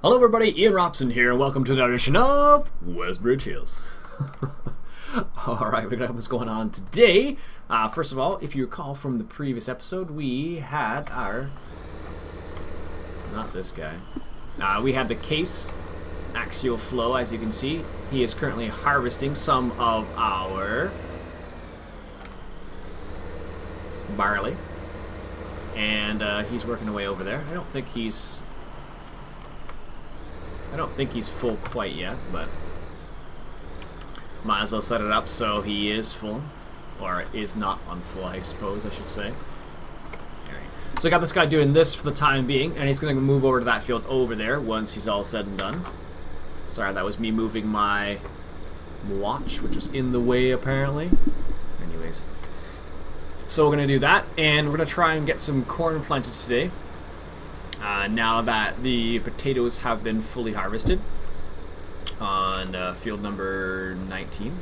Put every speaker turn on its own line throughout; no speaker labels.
Hello everybody, Iain Robson here, and welcome to another edition of Westbridge Hills. Alright, we're going to have what's going on today. First of all, if you recall from the previous episode, we had our... Not this guy. We had the case axial flow, as you can see. He is currently harvesting some of our barley. And he's working away over there. I don't think he's full quite yet, but might as well set it up so he is full, or is not on full, I suppose I should say. Alright. So I got this guy doing this for the time being, and he's going to move over to that field over there once he's all said and done. Sorry, that was me moving my watch, which was in the way apparently. Anyways. So we're going to do that, and we're going to try and get some corn planted today. Now that the potatoes have been fully harvested on field number 19.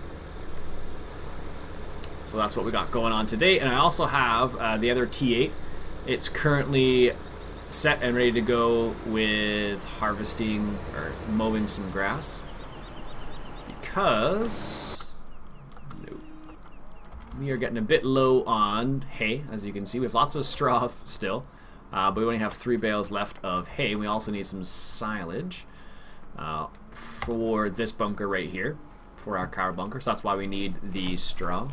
So that's what we got going on today. And I also have the other T8. It's currently set and ready to go with harvesting or mowing some grass. Because we are getting a bit low on hay, as you can see. We have lots of straw still. But we only have 3 bales left of hay. We also need some silage for this bunker right here, for our cow bunker. So that's why we need the straw.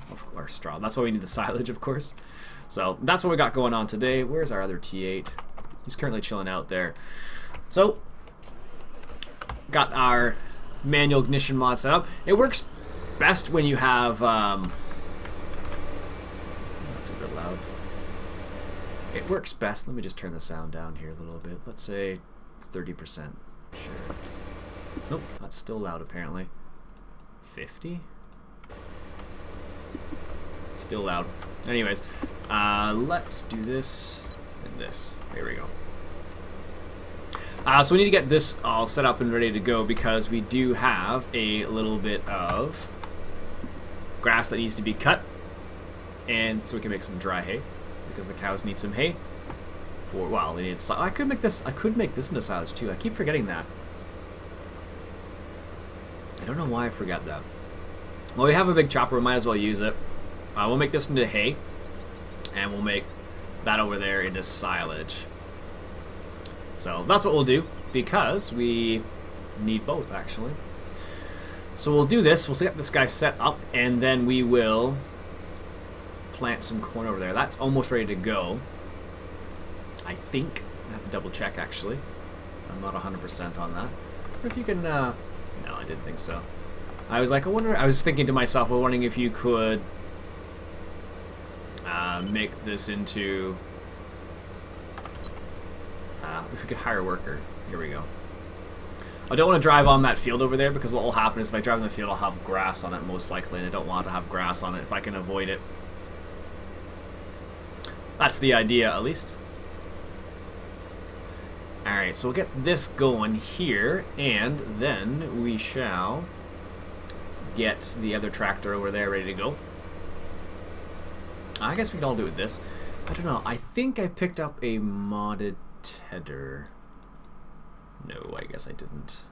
That's why we need the silage, of course. So that's what we got going on today. Where's our other T8? He's currently chilling out there. So, got our manual ignition mod set up. It works best when you have... that's a bit loud. It works best. Let me just turn the sound down here a little bit. Let's say 30%. Sure. Nope, that's still loud apparently. 50? Still loud. Anyways, let's do this and this. There we go. So we need to get this all set up and ready to go because we do have a little bit of grass that needs to be cut, and so we can make some dry hay. Because the cows need some hay. Well, they need. I could make this into silage too. I keep forgetting that. I don't know why I forgot that. Well, we have a big chopper. We might as well use it. We'll make this into hay, and we'll make that over there into silage. So that's what we'll do because we need both actually. So we'll do this. We'll get this guy set up, and then we will plant some corn over there. That's almost ready to go. I think. I have to double check actually. I'm not 100% on that. Or if you can, no, I didn't think so. I was like, I was thinking to myself, I'm wondering if you could make this into, if we could hire a worker. Here we go. I don't want to drive on that field over there because what will happen is if I drive on the field, I'll have grass on it most likely, and I don't want to have grass on it if I can avoid it. That's the idea, at least. Alright, so we'll get this going here, and then we shall get the other tractor over there ready to go. I guess we can all do it with this. I don't know, I think I picked up a modded tedder. No, I guess I didn't.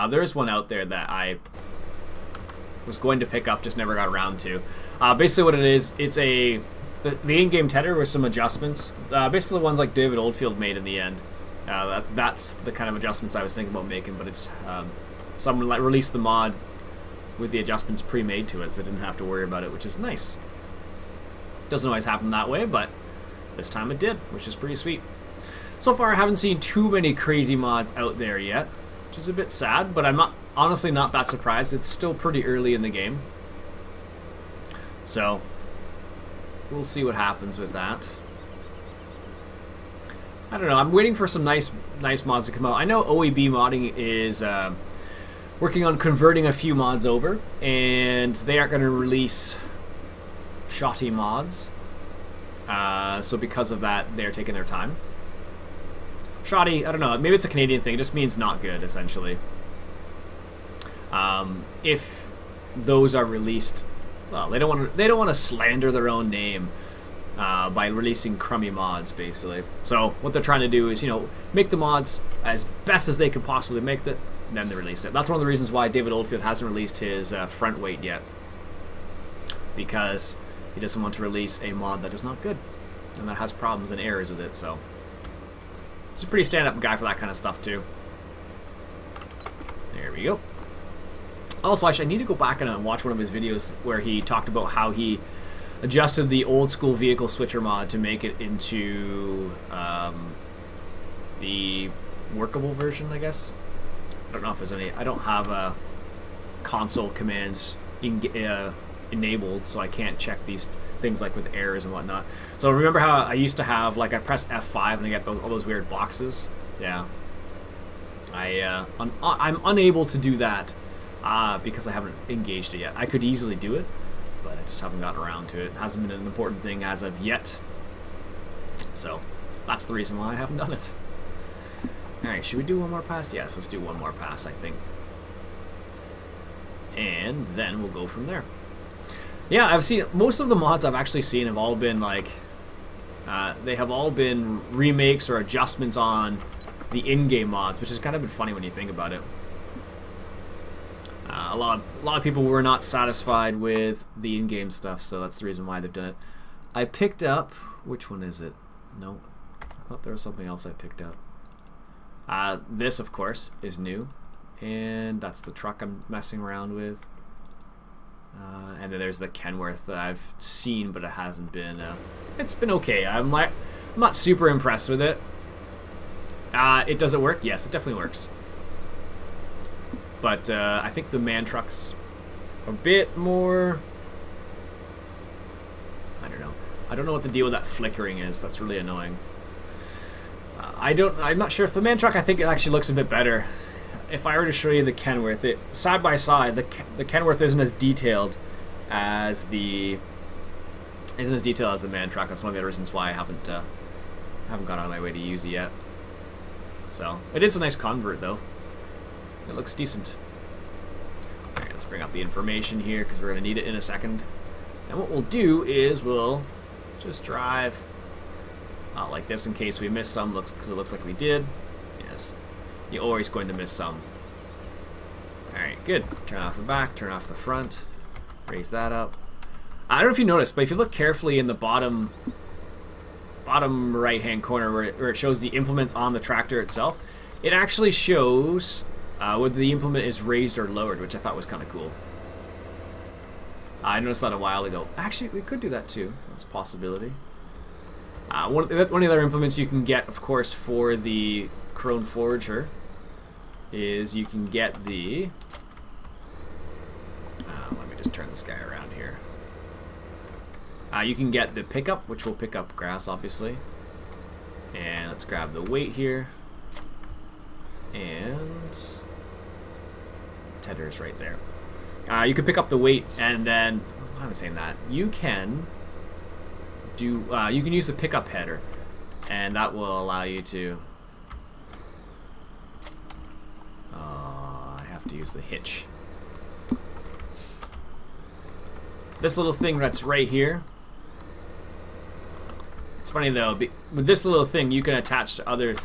There is one out there that I was going to pick up, just never got around to. Basically what it is, it's a... The in-game tedder with some adjustments, basically the ones like David Oldfield made in the end. That's the kind of adjustments I was thinking about making, but it's someone released the mod with the adjustments pre-made to it, so I didn't have to worry about it, which is nice. Doesn't always happen that way, but this time it did, which is pretty sweet. So far, I haven't seen too many crazy mods out there yet, which is a bit sad, but I'm honestly not that surprised. It's still pretty early in the game, so we'll see what happens with that. I don't know. I'm waiting for some nice mods to come out. I know OEB modding is working on converting a few mods over, and they aren't going to release shoddy mods. So because of that, they're taking their time. Shoddy, I don't know. Maybe it's a Canadian thing. It just means not good, essentially. If those are released, well, they don't want to slander their own name. by releasing crummy mods, basically. So what they're trying to do is, you know, make the mods as best as they can possibly make it, and then they release it. That's one of the reasons why David Oldfield hasn't released his front weight yet, because he doesn't want to release a mod that is not good and that has problems and errors with it. So he's a pretty stand-up guy for that kind of stuff too. There we go. Also, actually, I need to go back and watch one of his videos where he talked about how he adjusted the old school vehicle switcher mod to make it into the workable version, I guess. I don't know if there's any. I don't have console commands enabled, so I can't check these things like with errors and whatnot. So remember how I used to have, like, I press F5 and I get all those weird boxes? Yeah. I'm unable to do that because I haven't engaged it yet. I could easily do it, but I just haven't gotten around to it. It hasn't been an important thing as of yet. So that's the reason why I haven't done it. Alright, should we do one more pass? Yes, let's do one more pass, I think. And then we'll go from there. Yeah, I've seen most of the mods I've actually seen have all been like they have all been remakes or adjustments on the in-game mods, which has kind of been funny when you think about it. A lot of people were not satisfied with the in-game stuff, so that's the reason why they've done it. I picked up, which one is it? No, I thought there was something else I picked up. This, of course, is new, and that's the truck I'm messing around with. And then there's the Kenworth that I've seen, but it hasn't been. It's been okay. I'm not super impressed with it. Does it work? Yes, it definitely works. But I think the man truck's a bit more. I don't know. I don't know what the deal with that flickering is. That's really annoying. I'm not sure if the man truck. I think it actually looks a bit better. If I were to show you the Kenworth, side by side, the Kenworth isn't as detailed as the man truck. That's one of the reasons why I haven't gone out of my way to use it yet. So it is a nice convert, though. It looks decent. All right, let's bring up the information here because we're gonna need it in a second. And what we'll do is we'll just drive out like this in case we miss some. Because it looks like we did. Yes. You're always going to miss some. Alright, good. Turn off the back, turn off the front. Raise that up. I don't know if you noticed, but if you look carefully in the bottom right hand corner where it shows the implements on the tractor itself, it actually shows whether the implement is raised or lowered, which I thought was kind of cool. I noticed that a while ago. Actually, we could do that too. That's a possibility. One of the other implements you can get, of course, for the Crone Forager is you can get the let me just turn this guy around here. You can get the pickup, which will pick up grass, obviously. And let's grab the weight here. And tether is right there. You can pick up the weight, and then why am I saying that? You can do you can use the pickup header, and that will allow you to. I have to use the hitch. This little thing that's right here. It's funny though, with this little thing you can attach to other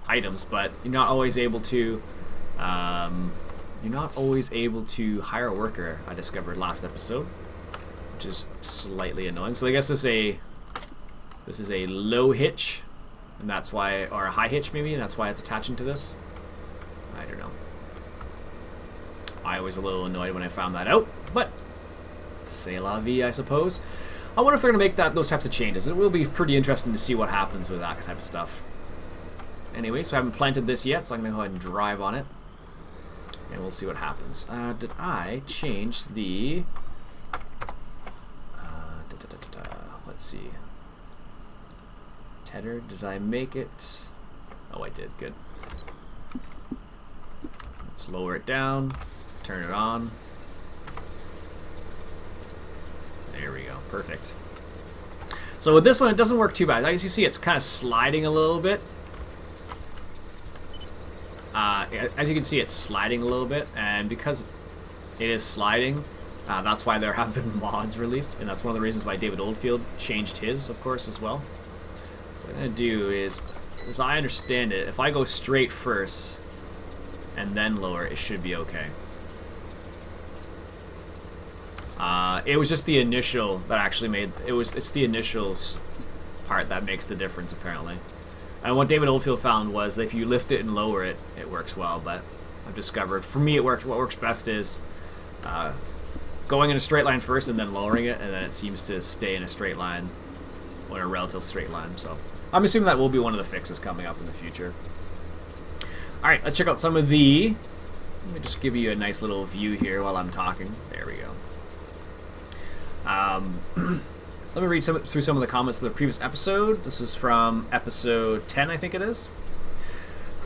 items, but you're not always able to. You're not always able to hire a worker. I discovered last episode, which is slightly annoying. So I guess this is a low hitch, and that's why, or a high hitch maybe, and that's why it's attaching to this. I don't know. I was a little annoyed when I found that out, but c'est la vie, I suppose. I wonder if they're going to make those types of changes. It will be pretty interesting to see what happens with that type of stuff. Anyway, so I haven't planted this yet, so I'm going to go ahead and drive on it. And we'll see what happens. Did I change the... let's see. Tether, did I make it? Oh, I did. Good. Let's lower it down. Turn it on. There we go. Perfect. So with this one, it doesn't work too bad. As you see, it's kind of sliding a little bit. As you can see, it's sliding a little bit, and because it is sliding, That's why there have been mods released, and that's one of the reasons why David Oldfield changed his, of course, as well. So what I'm going to do is, as I understand it, if I go straight first and then lower, it should be okay. It was just the initial that actually made it's the initial part that makes the difference, apparently. And what David Oldfield found was that if you lift it and lower it, it works well. But I've discovered, for me, what works best is going in a straight line first and then lowering it, and then it seems to stay in a straight line, or a relative straight line. So I'm assuming that will be one of the fixes coming up in the future. All right, let's check out some of the. Let me just give you a nice little view here while I'm talking. There we go. Let me read through some of the comments of the previous episode. This is from episode 10, I think it is.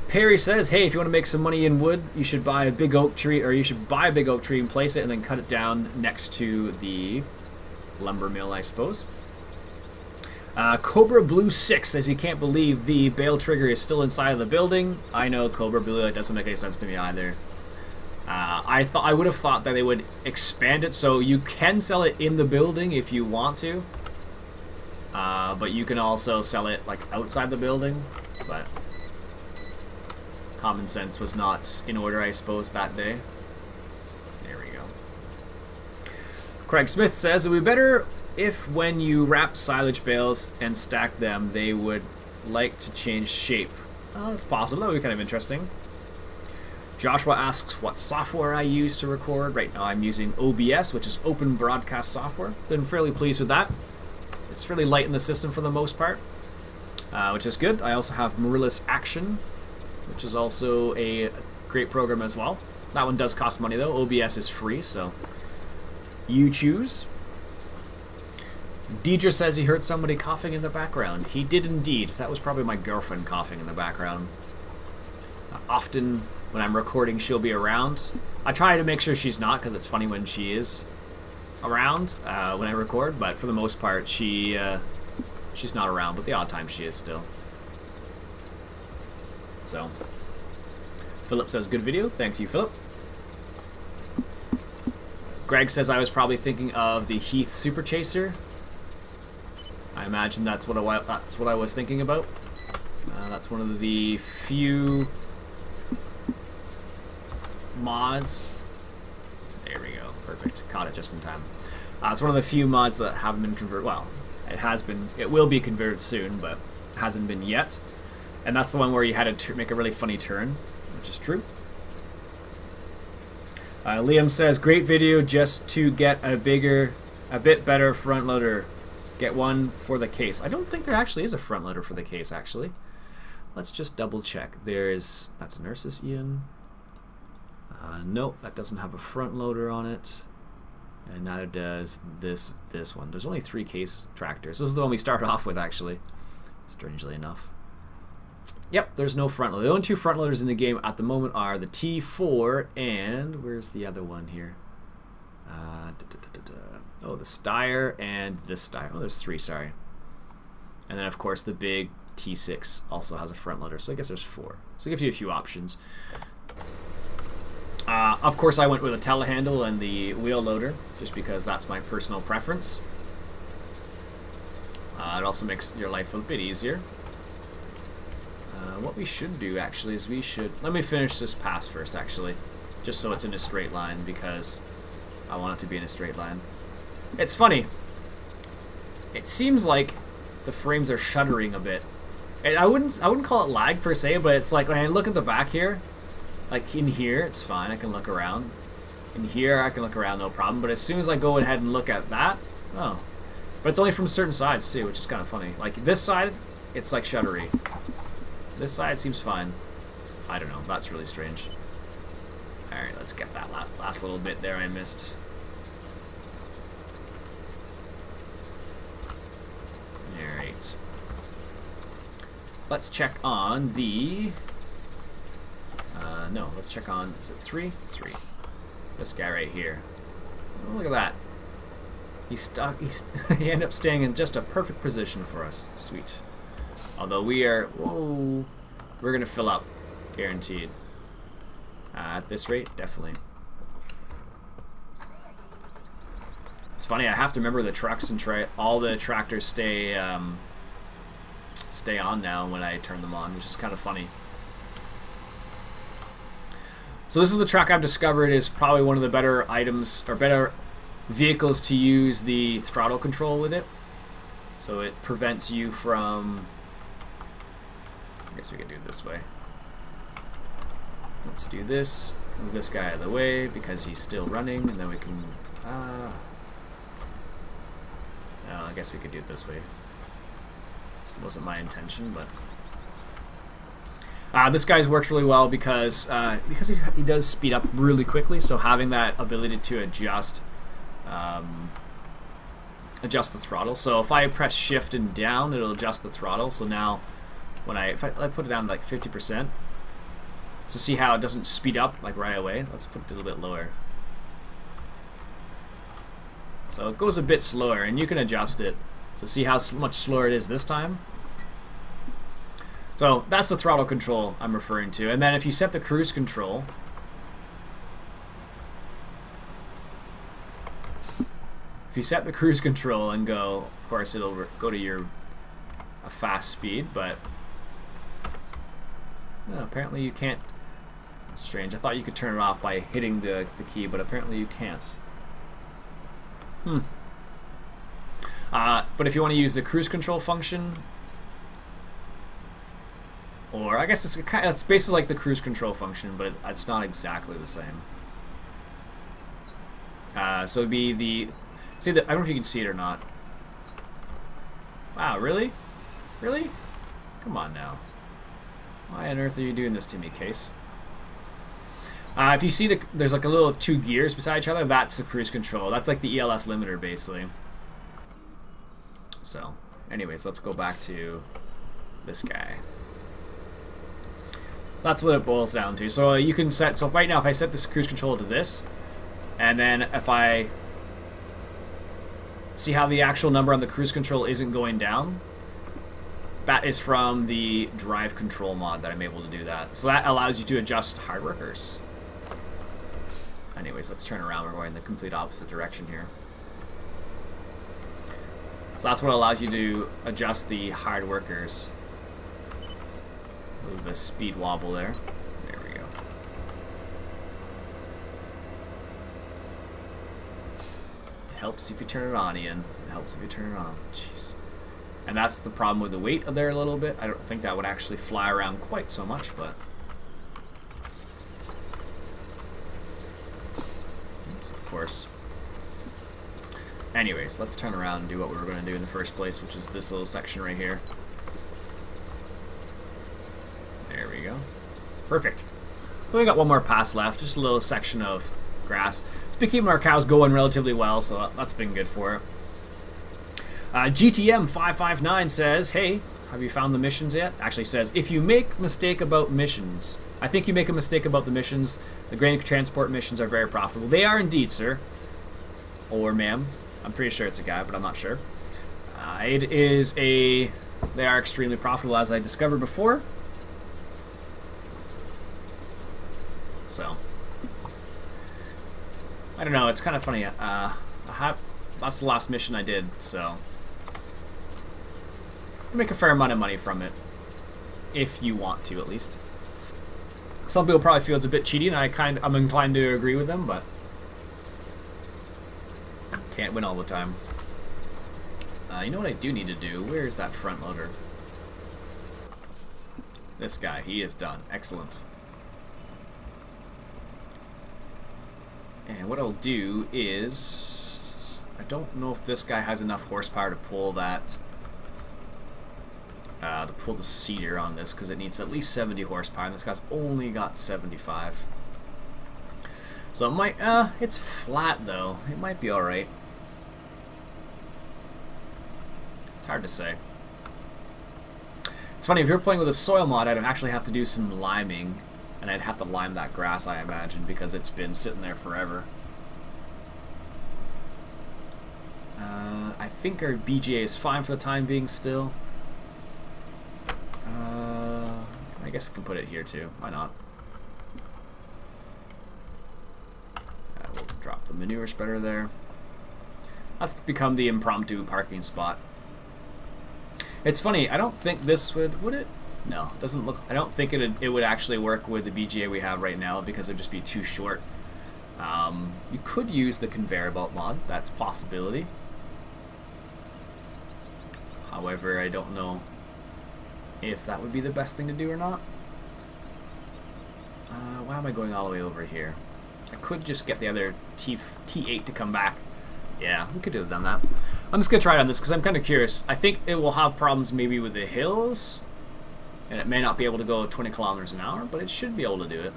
Perry says, hey, if you want to make some money in wood, you should buy a big oak tree, or you should buy a big oak tree and place it and then cut it down next to the lumber mill, I suppose. Cobra Blue 6 says he can't believe the bale trigger is still inside of the building. I know, Cobra Blue, it doesn't make any sense to me either. I would have thought that they would expand it so you can sell it in the building if you want to, but you can also sell it like outside the building. But common sense was not in order, I suppose, that day. There we go. Craig Smith says it would be better if when you wrap silage bales and stack them, they would like to change shape. Oh, it's possible. That would be kind of interesting. Joshua asks what software I use to record. Right now I'm using OBS, which is Open Broadcast Software. Been fairly pleased with that. It's fairly light in the system for the most part, which is good. I also have Marillus Action, which is also a great program as well. That one does cost money though. OBS is free, so you choose. Deidre says he heard somebody coughing in the background. He did indeed. That was probably my girlfriend coughing in the background. Often when I'm recording, she'll be around. I try to make sure she's not, because it's funny when she is around when I record, but for the most part, she's not around, but the odd time she is still. So, Philip says, good video. Thanks you, Philip. Greg says, I was probably thinking of the Heath Super Chaser. I imagine that's what I was thinking about. That's one of the few mods. There we go. Perfect. Caught it just in time. It's one of the few mods that haven't been converted. Well, it has been. It will be converted soon, but hasn't been yet. And that's the one where you had to make a really funny turn, which is true. Liam says, great video just to get a bit better front loader. Get one for the case. I don't think there actually is a front loader for the case, actually. Let's just double check. That's an Ursus, Iain. Nope, that doesn't have a front loader on it. And neither does this one. There's only 3 case tractors. This is the one we started off with, actually. Strangely enough. Yep, there's no front loader. The only 2 front loaders in the game at the moment are the T4 and... where's the other one here? Oh, the Steyr and this Steyr. Oh, there's 3, sorry. And then, of course, the big T6 also has a front loader. So I guess there's 4. So it gives you a few options. Of course, I went with a telehandle and the wheel loader, just because that's my personal preference. It also makes your life a bit easier. What we should do, actually, is we should... let me finish this pass first, actually. Just so it's in a straight line, because I want it to be in a straight line. It's funny. It seems like the frames are shuddering a bit. And I wouldn't call it lag, per se, but it's like when I look at the back here, like in here, it's fine. I can look around. In here, I can look around, no problem. But as soon as I go ahead and look at that, oh. But it's only from certain sides, too, which is kind of funny. Like, this side, it's like shuddery. This side seems fine. I don't know. That's really strange. Alright, let's get that last little bit there I missed. Alright. Let's check on the... no, let's check on... is it 3? 3. This guy right here. Oh, look at that. He ended up staying in just a perfect position for us. Sweet. Although we are... whoa. We're going to fill up. Guaranteed. At this rate, definitely. It's funny, I have to remember the trucks and all the tractors stay on now when I turn them on, which is kind of funny. So this is the truck I've discovered is probably one of the better items, or better vehicles to use the throttle control with it. So it prevents you from... I guess we could do it this way. Let's do this. Move this guy out of the way because he's still running, and then we can... I guess we could do it this way. This wasn't my intention, but... this guy's works really well because he does speed up really quickly, so having that ability to adjust the throttle. So if I press shift and down, it'll adjust the throttle. So now when if I put it down to like 50%, so see how it doesn't speed up like right away. Let's put it a little bit lower. So it goes a bit slower, and you can adjust it. So see how much slower it is this time? So that's the throttle control I'm referring to. And then if you set the cruise control, and go, of course it'll go to a fast speed, but apparently you can't. That's strange. I thought you could turn it off by hitting the key, but apparently you can't. But if you want to use the cruise control function, or I guess it's basically like the cruise control function, but it's not exactly the same. So it'd be the... I don't know if you can see it or not. Wow, really? Really? Come on now. Why on earth are you doing this to me, Case? If you see there's like a little 2 gears beside each other, that's the cruise control. That's like the ELS limiter, basically. So, anyways, let's go back to this guy. That's what it boils down to. So you can set, so right now if I set this cruise control to this, and then if I see how the actual number on the cruise control isn't going down, that is from the drive control mod that I'm able to do that. So that allows you to adjust hard workers. Anyways, let's turn around. We're going the complete opposite direction here. So that's what allows you to adjust the hard workers. A little bit of speed wobble there. There we go. It helps if you turn it on, Ian. It helps if you turn it on. Jeez. And that's the problem with the weight there a little bit. I don't think that would actually fly around quite so much, but... Oops, of course. Anyways, let's turn around and do what we were going to do in the first place, which is this little section right here. There we go. Perfect. So we got one more pass left, just a little section of grass. It's been keeping our cows going relatively well, so that's been good for it. GTM559 says, hey, have you found the missions yet? Actually says, if you make mistake about missions, I think you make a mistake about the missions. The grain transport missions are very profitable. They are indeed, sir. Or ma'am. I'm pretty sure it's a guy, but I'm not sure. They are extremely profitable, as I discovered before. So, I don't know, it's kind of funny. That's the last mission I did, so you make a fair amount of money from it, if you want to, at least. Some people probably feel it's a bit cheaty, and I'm inclined to agree with them, but can't win all the time. You know what I do need to do? Where is that front loader? This guy, he is done. Excellent. And what I'll do is, I don't know if this guy has enough horsepower to pull that, to pull the seeder on this, because it needs at least 70 horsepower, and this guy's only got 75. So it might, it's flat though. It might be alright. It's hard to say. It's funny, if you're playing with a soil mod, I'd actually have to do some liming, and I'd have to lime that grass, I imagine, because it's been sitting there forever. I think our BGA is fine for the time being still. I guess we can put it here too. Why not? We'll drop the manure spreader there. That's become the impromptu parking spot. It's funny, I don't think this would it? No, it doesn't look, I don't think it would actually work with the BGA we have right now because it would just be too short. You could use the conveyor belt mod, that's a possibility. However, I don't know if that would be the best thing to do or not. Why am I going all the way over here? I could just get the other T8 to come back. Yeah, we could have done that. I'm just going to try it on this because I'm kind of curious. I think it will have problems maybe with the hills, and it may not be able to go 20 kilometers an hour, but it should be able to do it.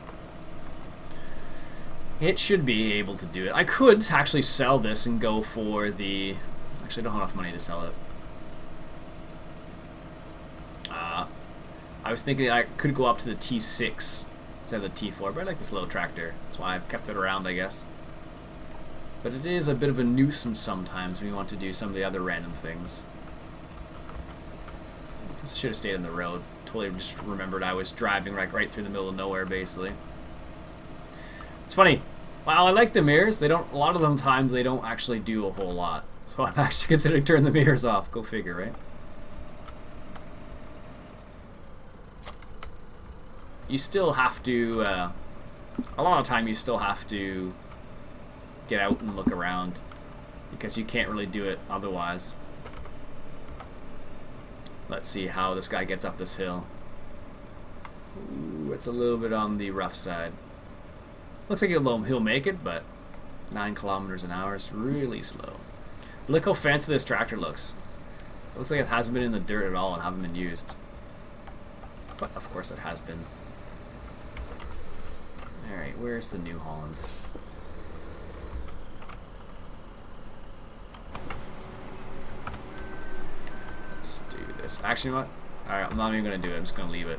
It should be able to do it. I could actually sell this and go for the... Actually, I don't have enough money to sell it. I was thinking I could go up to the T6 instead of the T4, but I like this little tractor. That's why I've kept it around, I guess. But it is a bit of a nuisance sometimes when you want to do some of the other random things. I guess I should have stayed on the road. Totally just remembered I was driving right through the middle of nowhere, basically. It's funny. While I like the mirrors, they don't. A lot of them times they don't actually do a whole lot. So I'm actually considering turning the mirrors off. Go figure, right? You still have to. A lot of time, you still have to get out and look around because you can't really do it otherwise. Let's see how this guy gets up this hill. Ooh, it's a little bit on the rough side. Looks like he'll make it, but 9 kilometers an hour is really slow. Look how fancy this tractor looks. It looks like it hasn't been in the dirt at all and haven't been used. But of course it has been. Alright, where's the New Holland? Let's do this. Actually, you know what? Alright, I'm not even going to do it. I'm just going to leave it.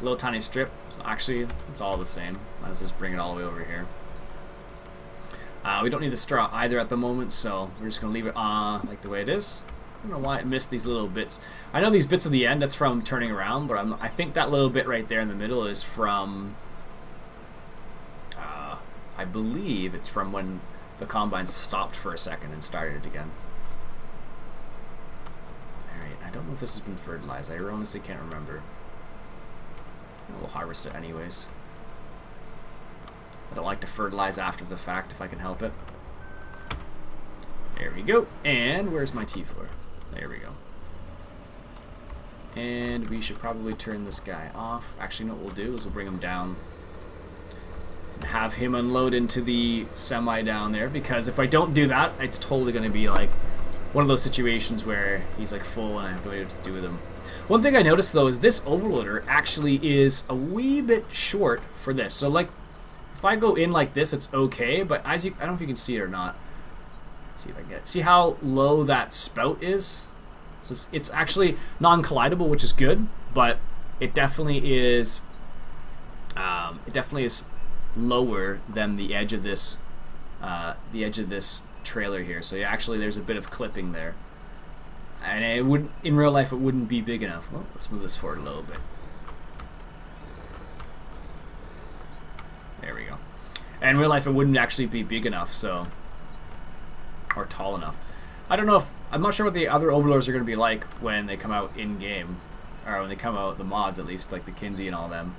Little tiny strip. So actually, it's all the same. Let's just bring it all the way over here. We don't need the straw either at the moment, so we're just going to leave it like the way it is. I don't know why it missed these little bits. I know these bits at the end, that's from turning around, but I think that little bit right there in the middle is from... I believe it's from when the combine stopped for a second and started again. Alright, I don't know if this has been fertilized. I honestly can't remember. We'll harvest it anyways. I don't like to fertilize after the fact if I can help it. There we go. And where's my T4? There we go. And we should probably turn this guy off. Actually, what we'll do is we'll bring him down and have him unload into the semi down there, because if I don't do that, it's totally going to be like one of those situations where he's like full and I have no idea what to do with him. One thing I noticed though is this overloader actually is a wee bit short for this. So like if I go in like this, it's okay, but as you, I don't know if you can see it or not. Let's see if I can get it. See how low that spout is? So it's actually non-collidable, which is good, but it definitely is lower than the edge of this trailer here. So yeah, actually there's a bit of clipping there. And it would, in real life, it wouldn't be big enough. Well, let's move this forward a little bit. There we go. And in real life, it wouldn't actually be big enough, so, or tall enough. I don't know if, I'm not sure what the other overlords are going to be like when they come out in game, or when they come out, the mods at least, like the Kinsey and all them,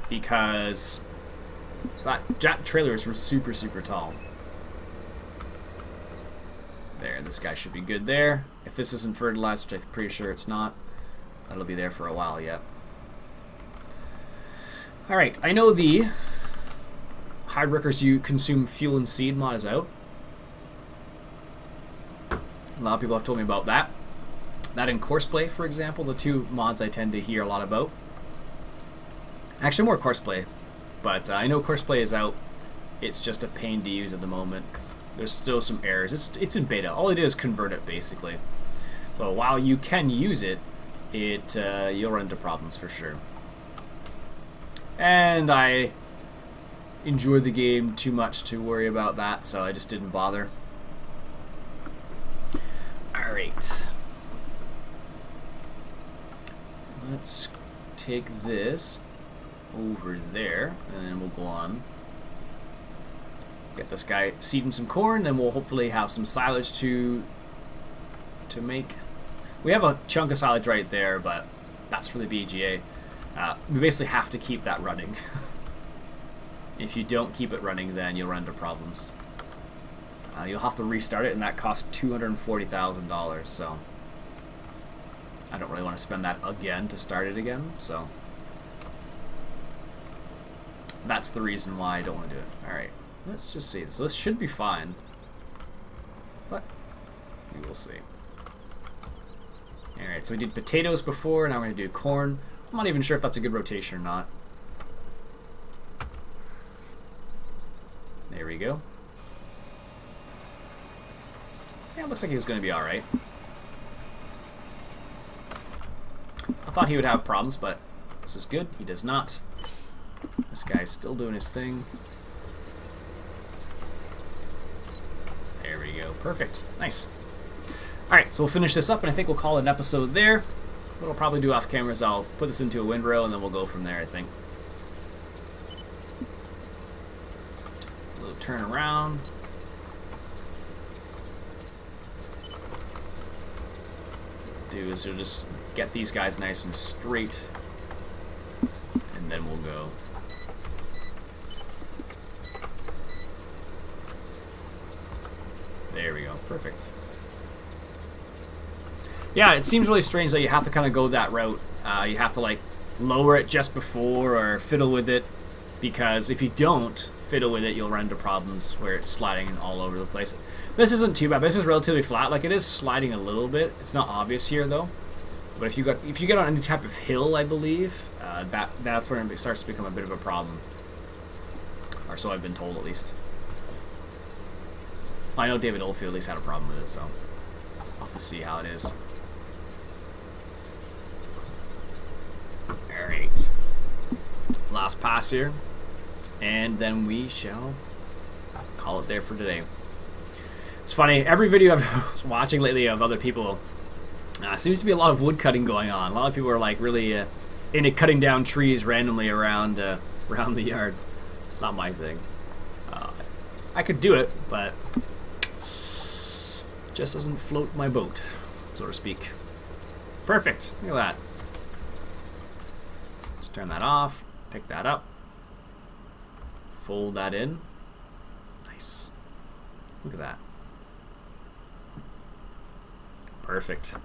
because that trailers were super tall. There, this guy should be good there. If this isn't fertilized, which I'm pretty sure it's not, that'll be there for a while yet. Alright, I know the hard workers you consume fuel and seed mod is out. A lot of people have told me about that. That and Courseplay, for example, the two mods I tend to hear a lot about. Actually, more Courseplay, but I know Courseplay is out. It's just a pain to use at the moment because there's still some errors. It's in beta. All it is convert it basically. So while you can use it, you'll run into problems for sure. And I enjoy the game too much to worry about that, so I just didn't bother. All right. Let's take this over there, and then we'll go on. Get this guy seeding some corn, and we'll hopefully have some silage to make. We have a chunk of silage right there, but that's for the BGA. We basically have to keep that running. If you don't keep it running, then you'll run into problems. You'll have to restart it, and that costs $240,000, so I don't really want to spend that again to start it again, so that's the reason why I don't want to do it. Alright, let's just see. So this should be fine, but we will see. Alright, so we did potatoes before, now we're going to do corn. I'm not even sure if that's a good rotation or not. There we go. Yeah, it looks like he was going to be alright. I thought he would have problems, but this is good. He does not. This guy's still doing his thing. There we go. Perfect. Nice. Alright, so we'll finish this up, and I think we'll call it an episode there. What I'll probably do off camera is I'll put this into a windrow, and then we'll go from there, I think. A little turn around. Do is we'll just get these guys nice and straight, and then we'll go. There we go. Perfect. Yeah, it seems really strange that you have to kind of go that route. You have to like lower it just before or fiddle with it, because if you don't fiddle with it, you'll run into problems where it's sliding all over the place. This isn't too bad. This is relatively flat. Like, it is sliding a little bit. It's not obvious here though. But if you get on any type of hill, I believe, that's where it starts to become a bit of a problem. Or so I've been told, at least. I know David Oldfield at least had a problem with it, so I'll have to see how it is. Alright. Last pass here. And then we shall call it there for today. It's funny, every video I've been watching lately of other people, seems to be a lot of wood cutting going on. A lot of people are like really into cutting down trees randomly around the yard. It's not my thing. I could do it, but it just doesn't float my boat, so to speak. Perfect. Look at that. Let's turn that off. Pick that up. Fold that in. Nice. Look at that. Perfect.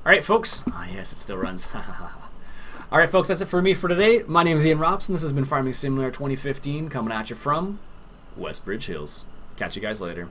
Alright, folks. Ah, yes, it still runs. Alright, folks, that's it for me for today. My name is Iain Robson. This has been Farming Simulator 2015, coming at you from Westbridge Hills. Catch you guys later.